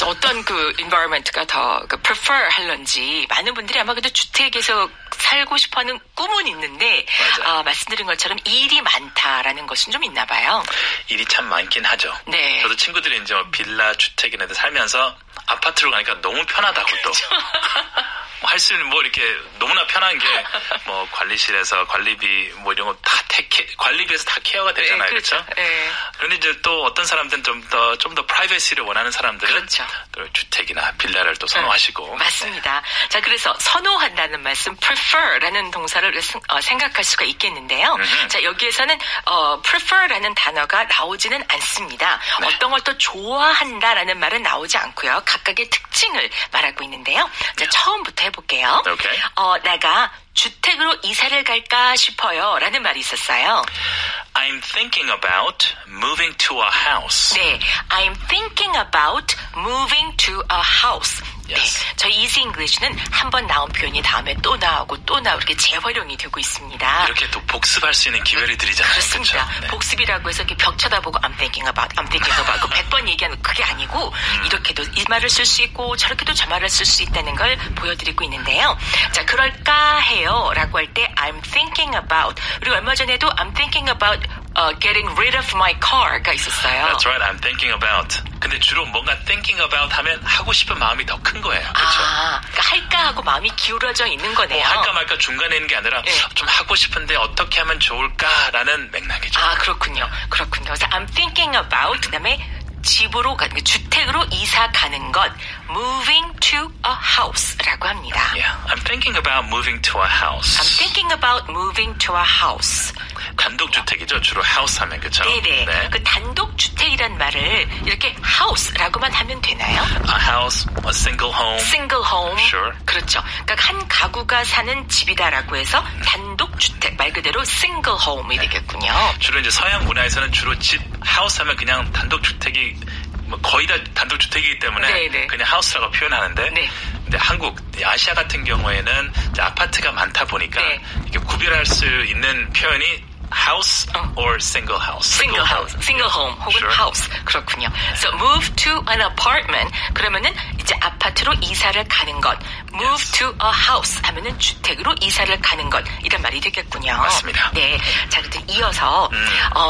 그래서 어떤 그 environment가 더 prefer 할런지 많은 분들이 아마 그래도 주택에서 살고 싶어하는 꿈은 있는데 말씀드린 것처럼 일이 많다라는 것은 좀 있나 봐요. 일이 참 많긴 하죠. 네. 저도 친구들이 이제 빌라 주택이나 데 살면서 아파트로 가니까 너무 편하다고 그렇죠. 또. 할 수 있는 뭐 이렇게 너무나 편한 게 뭐 관리실에서 관리비 뭐 이런 거 다 관리비에서 다 케어가 되잖아요. 네, 그렇죠? 네. 그런데 이제 또 어떤 사람들은 좀 더 프라이버시를 원하는 사람들은 그렇죠. 또 주택이나 빌라를 또 선호하시고. 맞습니다. 네. 자, 그래서 선호한다는 말씀 prefer라는 동사를 생각할 수가 있겠는데요. 자, 여기에서는 prefer라는 단어가 나오지는 않습니다. 네. 어떤 걸 또 좋아한다라는 말은 나오지 않고요. 각각의 특징을 말하고 있는데요. 자, 처음부터 해볼게요. Okay. 내가 주택으로 이사를 갈까 싶어요 라는 말이 있었어요. I'm thinking about moving to a house. 네, I'm thinking about moving to a house. Yes. 네, 저희 Easy English는 한번 나온 표현이 다음에 또 나오고 이렇게 재활용이 되고 있습니다. 이렇게 또 복습할 수 있는 기회를 드리잖아요. 그렇습니다. 그렇죠? 네. 복습이라고 해서 이렇게 벽 쳐다보고 I'm thinking about 그 100번 얘기하는 그게 아니고 이렇게도 이 말을 쓸 수 있고 저렇게도 저 말을 쓸 수 있다는 걸 보여드리고 있는데요. 자, 그럴까 해요 라고 할 때 I'm thinking about, 그리고 얼마 전에도 I'm thinking about getting rid of my car가 있었어요. That's right, I'm thinking about. 근데 주로 뭔가 thinking about 하면 하고 싶은 마음이 더 큰 거예요. 그렇죠? 그러니까 할까 하고 마음이 기울어져 있는 거네요. 할까 말까 중간에 있는 게 아니라 네. 좀 하고 싶은데 어떻게 하면 좋을까라는 맥락이죠. 그렇군요. 그래서 I'm thinking about, 그다음에 집으로 주택으로 이사 가는 것, moving to a house라고 합니다. Yeah, I'm thinking about moving to a house. I'm thinking about moving to a house. 단독주택이죠. 주로 house 하면 그렇죠? 네네. 네. 그 단독주택이란 말을 이렇게 house라고만 하면 되나요? A house, a single home. Single home. Sure. 그렇죠. 그러니까 한 가구가 사는 집이다라고 해서 단독주택, 말 그대로 single home이 되겠군요. 주로 이제 서양 문화에서는 주로 집, house 하면 그냥 단독주택이 거의 다 단독주택이기 때문에 네네. 그냥 하우스라고 표현하는데 네. 근데 한국, 아시아 같은 경우에는 이제 아파트가 많다 보니까 네. 이렇게 구별할 수 있는 표현이 house or single house. Single house, single home 혹은 Sure. house. 그렇군요. So move to an apartment 그러면은 이제 아파트로 이사를 가는 것. Move Yes. to a house 하면은 주택으로 이사를 가는 것 이런 말이 되겠군요. 맞습니다. 네, 자 그럼 이어서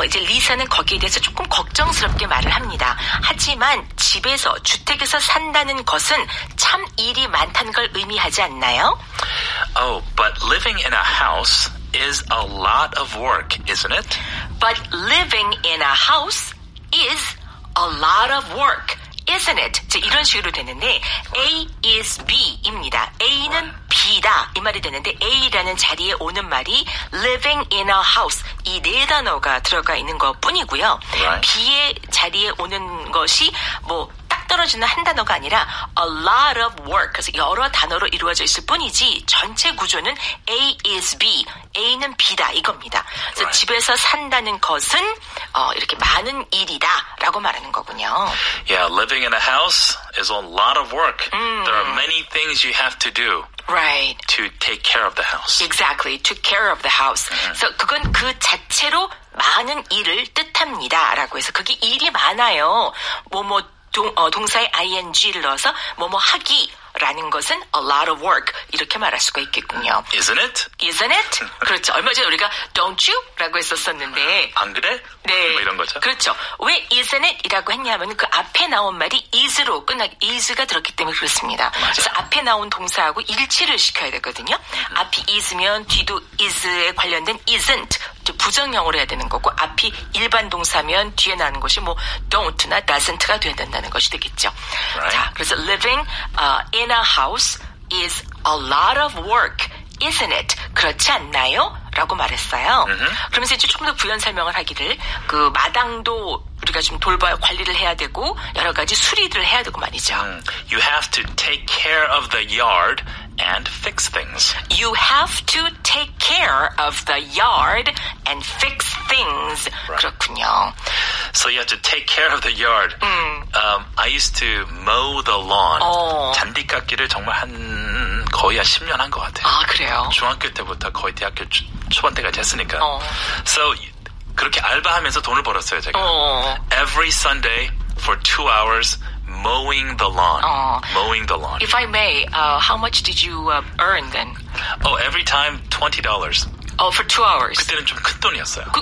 이제 리사는 거기에 대해서 조금 걱정스럽게 말을 합니다. 하지만 집에서 주택에서 산다는 것은 참 일이 많다는 걸 의미하지 않나요? Oh, but living in a house is a lot of work, isn't it? But living in a house is a lot of work, isn't it? 자, 이런 식으로 되는데 A is B입니다. A는 B다 이 말이 되는데 A라는 자리에 오는 말이 living in a house 이 네 단어가 들어가 있는 것뿐이고요. Right. B의 자리에 오는 것이 딱 떨어지는 한 단어가 아니라 a lot of work 그래서 여러 단어로 이루어져 있을 뿐이지 전체 구조는 A is B, A는 B다 이겁니다. 그래서 Right. 집에서 산다는 것은 이렇게 많은 일이다라고 말하는 거군요. Yeah, living in a house is a lot of work. There are many things you have to do. Right. To take care of the house. Exactly. To care of the house. 그래서 그건 그 자체로 많은 일을 뜻합니다. 라고 해서 그게 일이 많아요. 동사의 ing를 넣어서 하기 라는 것은 a lot of work 이렇게 말할 수가 있겠군요. Isn't it? Isn't it? 그렇죠. 얼마 전에 우리가 don't you? 라고 했었었는데 안 그래? 네. 뭐 이런 거죠. 그렇죠. 왜 isn't it? 이라고 했냐면 그 앞에 나온 말이 is로 is가 들었기 때문에 그렇습니다. 맞아요. 그래서 앞에 나온 동사하고 일치를 시켜야 되거든요. 앞이 is면 뒤도 is에 관련된 isn't 부정형으로 해야 되는 거고 앞이 일반 동사면 뒤에 나는 것이 don't나 doesn't가 돼야 된다는 것이 되겠죠. Right. 자, 그래서 living in a house is a lot of work, isn't it? 그렇지 않나요? 라고 말했어요. 그러면서 이제 조금 더 부연 설명을 하기를 그 마당도 우리가 좀 돌봐야 관리를 해야 되고 여러 가지 수리를 해야 되고 말이죠. You have to take care of the yard and fix things. You have to take care of the yard and fix things. Right. 그렇군요. So you have to take care of the yard. I used to mow the lawn. 잔디 깎기를 정말 거의 한 10년 한 것 같아요. 아, 그래요? 중학교 때부터 거의 대학교 초반 때까지 했으니까. So 그렇게 알바하면서 돈을 벌었어요, 제가. Every Sunday for 2 hours mowing the lawn. Mowing the lawn. If I may, how much did you earn then? Oh, every time $20. For 2 hours. 그때는 좀 큰 돈이었어요.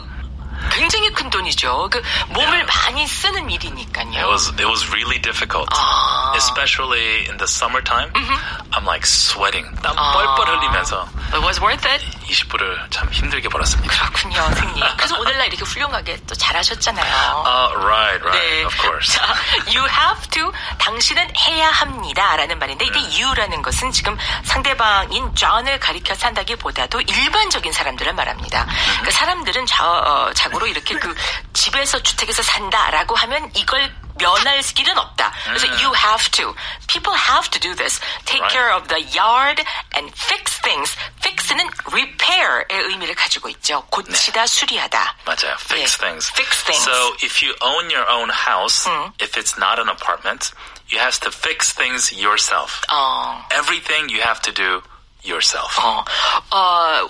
굉장히 큰 돈이죠. 몸을 많이 쓰는 일이니까요. It was really difficult. Especially in the summertime. I'm like sweating. 땀 뻘뻘 흘리면서. It was worth it. 20불을 참 힘들게 벌었습니다. 그렇군요, 선생님. 그래서 오늘날 이렇게 훌륭하게 또 잘하셨잖아요. Right. 네. Of course. 자, you have to, 당신은 해야 합니다. 라는 말인데 이게 you라는 것은 지금 상대방인 John을 가리켜서 한다기보다도 일반적인 사람들을 말합니다. 그러니까 사람들은 자고로 이렇게 그 집에서 주택에서 산다라고 하면 이걸 면할 길은 없다. 그래서 you have to. People have to do this. Take care of the yard and fix things. fix는 repair의 의미를 가지고 있죠. 고치다, 수리하다. 맞아요. Fix things. Fix things. So if you own your own house, if it's not an apartment, you have to fix things yourself. Everything you have to do yourself.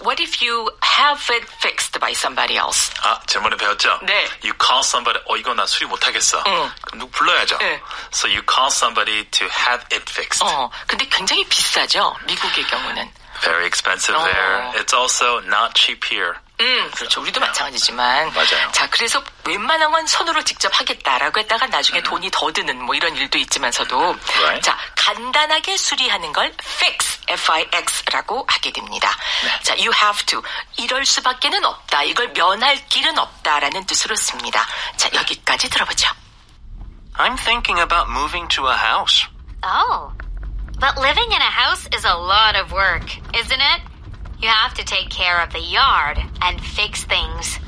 What if you have it fixed by somebody else? 질문에 배웠죠? 네. You call somebody, 이거 나 수리 못하겠어. 그럼 누구 불러야죠. 네. So you call somebody to have it fixed. 근데 굉장히 비싸죠, 미국의 경우는. Very expensive there. It's also not cheap here. 그렇죠. 우리도 마찬가지지만. 맞아요. 자, 그래서 웬만한 건 손으로 직접 하겠다라고 했다가 나중에 돈이 더 드는 뭐 이런 일도 있지만서도. 자, 간단하게 수리하는 걸 fix, F-I-X라고 하게 됩니다. 자, you have to. 이럴 수밖에는 없다. 이걸 면할 길은 없다라는 뜻으로 씁니다. 자, 여기까지 들어보죠. I'm thinking about moving to a house. Oh, but living in a house is a lot of work, isn't it? You have to take care of the yard and fix things.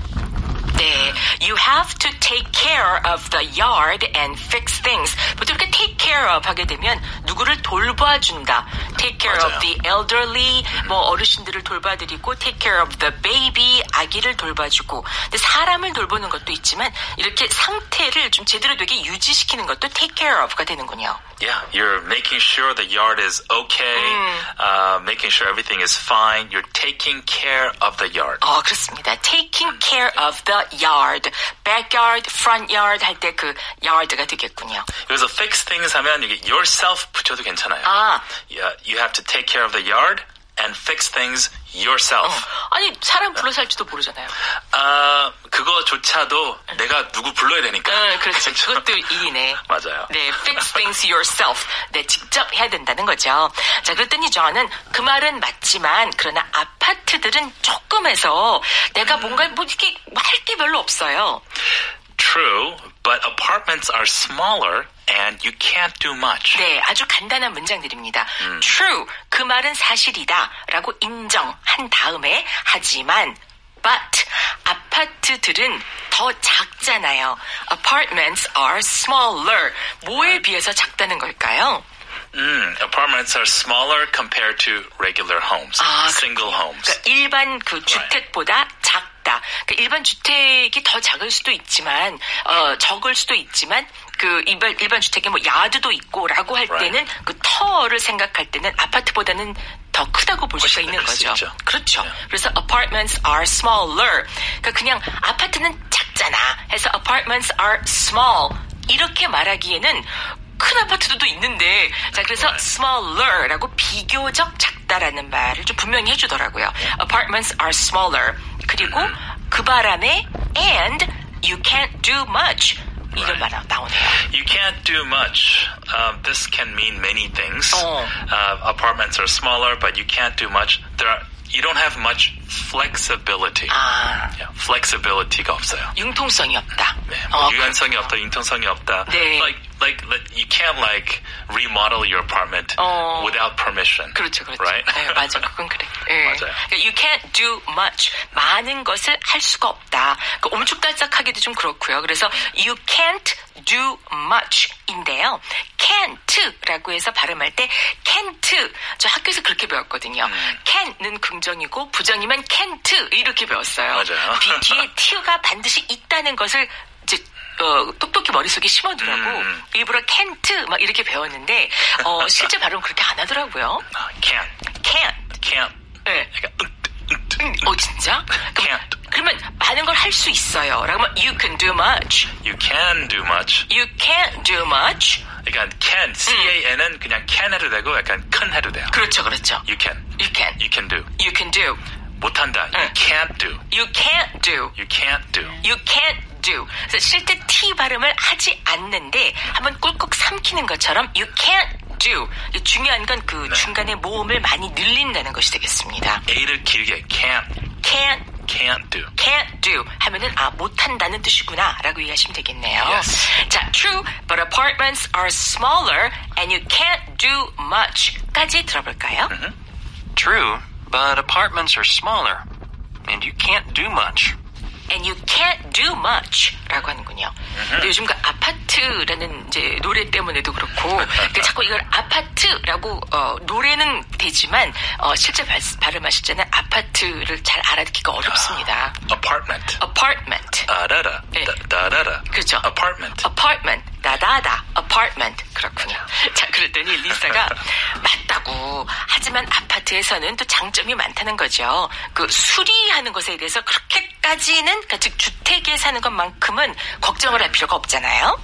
네, you have to take care of the yard and fix things. 보통 이렇게 take care of 하게 되면 누구를 돌봐준다. take care 맞아요. of the elderly, 뭐 어르신들을 돌봐드리고 take care of the baby, 아기를 돌봐주고. 근데 사람을 돌보는 것도 있지만 이렇게 상태를 좀 제대로 되게 유지시키는 것도 take care of가 되는군요. Yeah, you're making sure the yard is okay, making sure everything is fine. You're taking care of the yard. 그렇습니다. Taking care of the yard. backyard, front yard 할 때 그 yard가 되겠군요. 그래서 fix things 하면 이게 yourself 붙여도 괜찮아요. Yeah, you have to take care of the yard and fix things yourself. 아니, 사람 불러서 할지도 모르잖아요. 그거조차도 내가 누구 불러야 되니까. 그렇죠. 그것도 일이네. 맞아요. 네, fix things yourself. 네, 직접 해야 된다는 거죠. 자, 그랬더니 저는 그 말은 맞지만, 그러나 아파트들은 조금 해서 내가 뭔가 뭐 이렇게 할 게 별로 없어요. True, but apartments are smaller and you can't do much. 네, 아주 간단한 문장들입니다. True, 그 말은 사실이다 라고 인정한 다음에 하지만 but 아파트들은 더 작잖아요. Apartments are smaller. 뭐에 비해서 작다는 걸까요? Apartments are smaller compared to regular homes, single homes. 그러니까 일반 그 주택보다 작다. 그러니까 일반 주택이 더 작을 수도 있지만, 적을 수도 있지만, 그 일반 주택에 뭐 야드도 있고라고 할 때는 그 터를 생각할 때는 아파트보다는 더 크다고 볼 수가 있는 거죠. 그렇죠. 그래서 apartments are smaller. 그러니까 그냥 아파트는 작잖아 해서 apartments are small 이렇게 말하기에는 큰 아파트도 있는데, 자, 그래서 smaller라고 비교적 작다라는 말을 좀 분명히 해주더라고요. Apartments are smaller. 그리고 그 바람에 and you can't do much. 이런 말 나오네요. You can't do much. This can mean many things. Apartments are smaller, but you can't do much. You don't have much flexibility. Yeah, flexibility가 없어요. 융통성이 없다. 네, 유연성이 없다, 융통성이 없다. 네. Like you can't remodel your apartment without permission. 그렇죠, 그렇죠. Right? 네, 맞아, 그건 그래. 네. 맞아요. You can't do much. 많은 것을 할 수가 없다. 그 om축달짝하기도 좀 그렇고요. 그래서 you can't do much인데요. can't라고 해서 발음할 때 can't. 저 학교에서 그렇게 배웠거든요. can은 긍정이고 부정이면 can't 이렇게 배웠어요. 맞아요. 뒤에 t가 반드시 있다는 것을 이제 똑똑히 머릿속에 심어두라고 일부러 can't 막 이렇게 배웠는데 실제 발음 그렇게 안 하더라고요. can't. 네. 진짜? 그러면 많은 걸 할 수 있어요. 그러면 you can do much. You can do much. You can't do much. 그러니까 can, C-A-N은 그냥 can 해도 되고 약간 큰 해도 돼요. 그렇죠, 그렇죠. You can. You can. You can do. You can do. 못한다. You can't do. You can't do. You can't do. You can't do. 그래서 쉴 때 T 발음을 하지 않는데 한번 꿀꺽 삼키는 것처럼 you can't do. 중요한 건 그 중간에 모음을 많이 늘린다는 것이 되겠습니다. A를 길게 can't do. Can't do 하면은 못한다는 뜻이구나 라고 이해하시면 되겠네요. Yes. 자, true, but apartments are smaller and you can't do much 까지 들어볼까요? True, but apartments are smaller, and you can't do much. And you can't do much 라고 하는군요. 근데 요즘 그 아파트라는 이제 노래 때문에도 그렇고 근데 자꾸 이걸 아파트라고 노래는 되지만 실제 발음하실 때는 아파트를 잘 알아듣기가 어렵습니다. Apartment. 아라라. 네. 다라라. 그렇죠. Apartment. 다다다. Apartment. 그렇군요. 자, 그랬더니 리사가 맞다고. 하지만 아파트에서는 또 장점이 많다는 거죠. 그 수리하는 것에 대해서 그렇게까지는 그러니까 즉 주택에 사는 것만큼은 걱정을 할 필요가 없잖아요.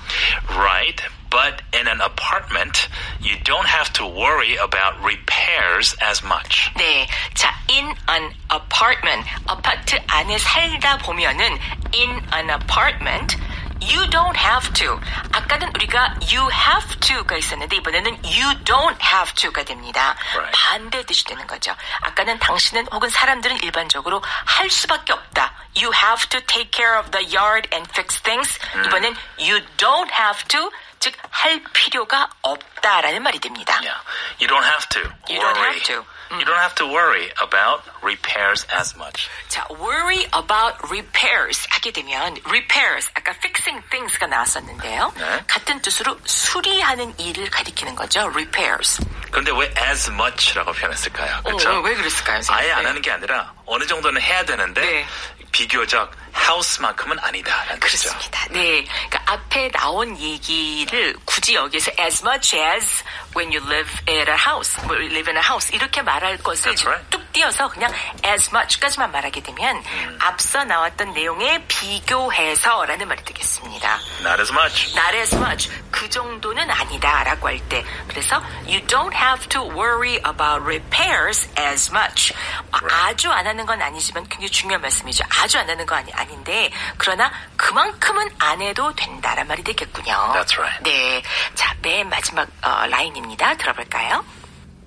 Right. But in an apartment, you don't have to worry about repairs as much. 네. 자, in an apartment. 아파트 안에 살다 보면은 in an apartment you don't have to. 아까는 우리가 you have to가 있었는데 이번에는 you don't have to가 됩니다. Right. 반대 뜻이 되는 거죠. 아까는 당신은 혹은 사람들은 일반적으로 할 수밖에 없다. You have to take care of the yard and fix things. 이번엔 you don't have to. 즉, 할 필요가 없다라는 말이 됩니다. Yeah. You don't have to You worry. don't have to. You don't have to worry about repairs as much. 자, worry about repairs 하게 되면 repairs, 아까 fixing things가 나왔었는데요. 네. 같은 뜻으로 수리하는 일을 가리키는 거죠. repairs. 그런데 왜 as much라고 표현했을까요? 그렇죠? 왜 그랬을까요? 선생님? 아예 안 하는 게 아니라 어느 정도는 해야 되는데 네. 비교적 house만큼은 아니다라는 뜻이죠. 그렇습니다. 네, 그러니까 앞에 나온 얘기를 굳이 여기서 as much as when you live in a house, live in a house 이렇게 말할 것을 That's right. 뚝 띄어서 그냥 as much까지만 말하게 되면 앞서 나왔던 내용에 비교해서라는 말이 되겠습니다. Not as much. Not as much. 그 정도는 아니다라고 할 때. 그래서 you don't have to worry about repairs as much. 아주 안 하는 건 아니지만 굉장히 중요한 말씀이죠. 아주 안 하는 건 아닌데 그러나 그만큼은 안 해도 된다란 말이 되겠군요. That's right. 네. 자, 맨 마지막 라인입니다. 들어볼까요?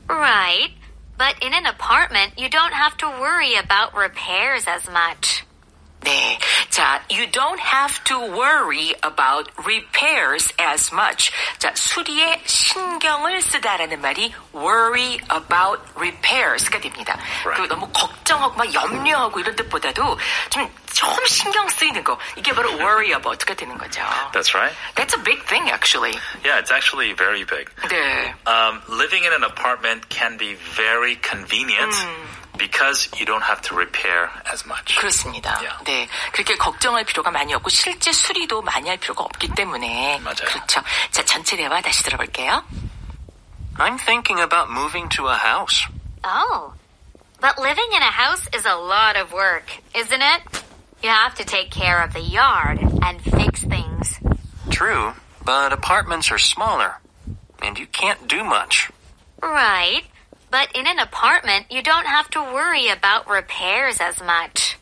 Right. But in an apartment, you don't have to worry about repairs as much. 네. 자, you don't have to worry about repairs as much. 자, 수리에 신경을 쓰다라는 말이 worry about repairs가 됩니다. Right. 그 너무 걱정하고 막 염려하고 이런 뜻보다도 좀 신경 쓰이는 거. 이게 바로 worry about가 되는 거죠. That's right. That's a big thing, actually. Yeah, it's actually very big. 네. Living in an apartment can be very convenient because you don't have to repair as much. 그렇습니다. Yeah. 네. 그렇게 걱정할 필요가 많이 없고 실제 수리도 많이 할 필요가 없기 때문에. 맞아요. 그렇죠. 자, 전체 대화 다시 들어볼게요. I'm thinking about moving to a house. Oh. But living in a house is a lot of work, isn't it? You have to take care of the yard and fix things. True, but apartments are smaller, and you can't do much. Right. But in an apartment, you don't have to worry about repairs as much.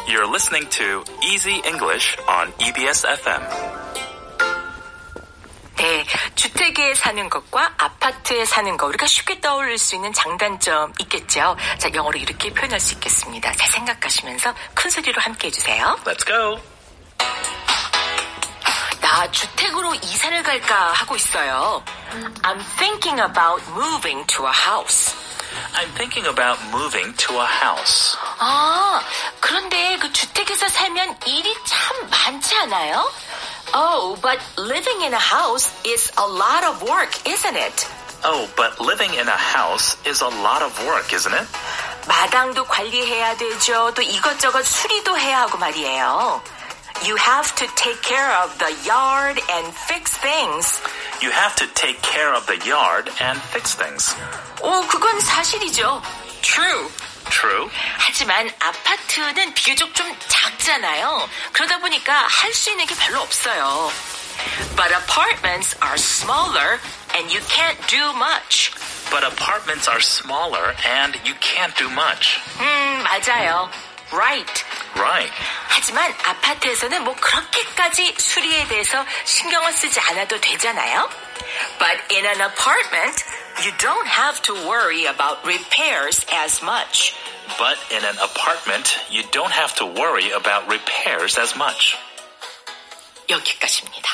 You're listening to Easy English on EBS FM. 네, 주택에 사는 것과 아파트에 사는 것 우리가 쉽게 떠올릴 수 있는 장단점 있겠죠. 자, 영어로 이렇게 표현할 수 있겠습니다. 잘 생각하시면서 큰 소리로 함께 해주세요. Let's go. 나 주택으로 이사를 갈까 하고 있어요. I'm thinking about moving to a house. I'm thinking about moving to a house. 아, 그런데 그 주택에서 살면 일이 참 많지 않아요? Oh, but living in a house is a lot of work, isn't it? Oh, but living in a house is a lot of work, isn't it? 마당도 관리해야 되죠. 또 이것저것 수리도 해야 하고 말이에요. You have to take care of the yard and fix things. You have to take care of the yard and fix things. 오, 그건 사실이죠. True. True. 하지만 아파트는 비교적 좀 작잖아요. 그러다 보니까 할 수 있는 게 별로 없어요. But apartments are smaller and you can't do much. But apartments are smaller and you can't do much. 맞아요. Right. Right. 하지만 아파트에서는 뭐 그렇게까지 수리에 대해서 신경을 쓰지 않아도 되잖아요. But in an apartment, you don't have to worry about repairs as much. But in an apartment, you don't have to worry about repairs as much. 여기까지입니다.